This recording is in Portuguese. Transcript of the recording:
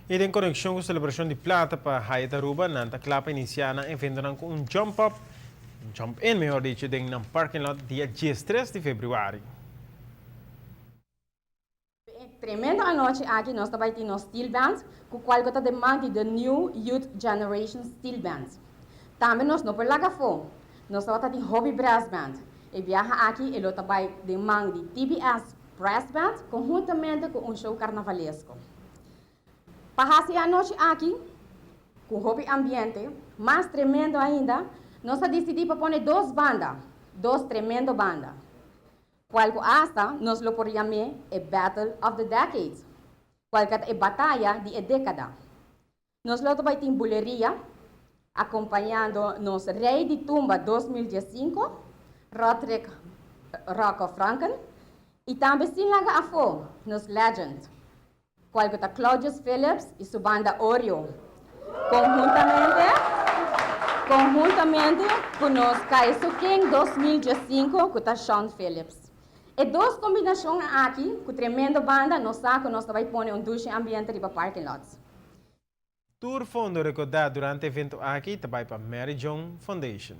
E em conexão com a celebração de plata para Haida Aruba, Nanta Clapa iniciana inventando com jump-up, jump-in, melhor dicho, no parking lot dia 13 de fevereiro. Tremendo a noite aqui nós também temos steel band, com qual gota de manti the New Youth Generation Steel Band. Também nós não por lá fora, nós também temos Hobby Brass Band. E viaja aqui e também de manti de TBS Brass Band, conjuntamente com show carnavalesco. Para a noite aqui, com Hobby Ambiente, mais tremendo ainda, nós decidimos pôr duas bandas, duas tremendas bandas. Qual hasta nós lo por chamar a Battle of the Decades, qual é a batalha de década. Nós lo também tem buleria, acompanhando nos Rei de Tumba 2015, Roderick Rocco Franken, e também sem laga a fo, nos Legend, qual é Claudius Phillips e sua banda Oreo. Conjuntamente com nós Kaiso King 2015 com Sean Phillips. E duas combinações aqui, com tremenda banda, nós também pôr duche ambiente para parking lots. Tour fundo recordado durante o evento aqui também para Mary John Foundation.